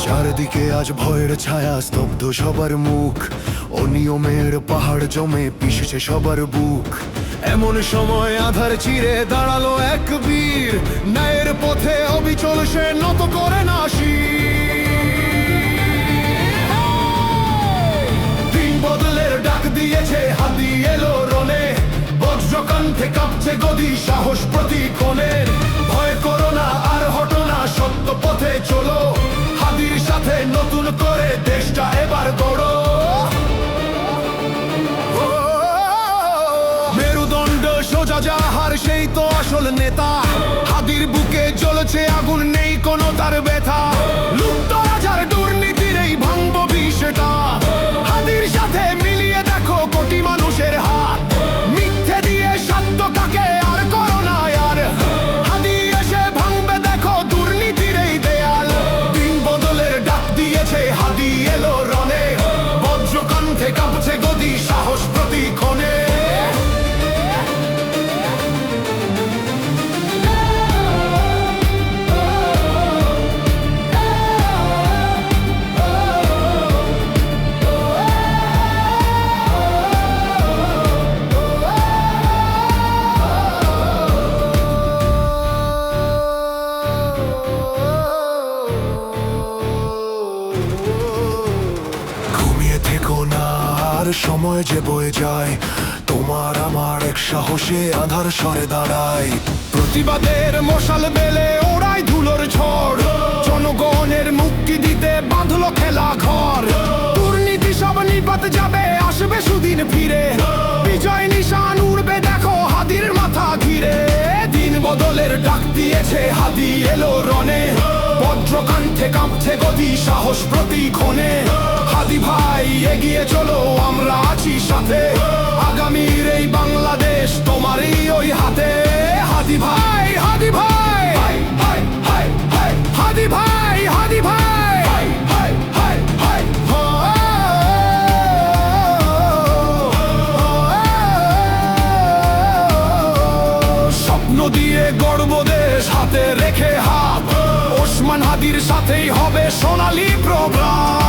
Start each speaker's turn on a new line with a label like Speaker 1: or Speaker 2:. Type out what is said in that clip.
Speaker 1: চারদিকে আজ ভয়ের ছায়া, স্তব্ধ সবার মুখ, অনিয়মের পাহাড় জমে পিষেছে সবার বুক। এমন সময় আধার চিরে দাঁড়ালো এক বীর, ন্যায়ের পথে অবিচল সে নত করে না শির। দিন বদলের ডাক দিয়েছে, হাতি এলো রণে, বজ্রকণ্ঠে কাঁপছে গদি, সাহস প্রতিক্ষণের। ভয় করো না আর হটো না, সত্য পথে চলো, হাদির সাথে নতুন করে দেশটা এবার গড়ো। মেরুদণ্ড সোজা যাহার, সেই তো আসল নেতা। হাদির বুকে জ্বলছে আগুন, নেই কোনো তার ব্যথা। লুপ্ত রাজার দুর্নীতির এই ভাঙব বিষটা, হাদির সাথে মিলিয়ে দেখো কোটি মানুষের হাত। মিথ্যে দিয়ে সত্য কাকে আর করো না আর, হাদি এসে ভাঙবে দেখো দুর্নীতির এই দেয়াল। দিন বদলের ডাক দিয়েছে, হাদি এলো রণে, বজ্রকণ্ঠে কাঁপছে গদি, সাহস প্রতিক্ষণে। সময় যে বয়ে যায়, তোমার আমার এক সাহসে আধার সরে দাঁড়ায়। প্রতিবাদের মশাল বেলে ওড়াই ধুলোর ঝড়, জনগণের মুক্তি দিতে বাঁধলো খেলা ঘর। দুর্নীতি সব নিপাত যাবে, আসবে সুদিন ফিরে, বিজয় নিশান উড়বে দেখো হাদির মাথা ঘিরে। দিন বদলের ডাক দিয়েছে, হাদি এলো রণে, বজ্রকণ্ঠে কাঁপছে গদি, সাহস প্রতিক্ষণে। হাদি ভাই এগিয়ে চলো, আমরা আছি সাথে, আগামীর এই বাংলাদেশ তোমারই ওই হাতে। হাদি ভাই, হাদি ভাই, হাদি ভাই, হাদি ভাই, স্বপ্ন দিয়ে গড়ব দেশ, হাতে রেখে হাত, ওসমান হাদির সাথেই হবে সোনালী প্রভাত।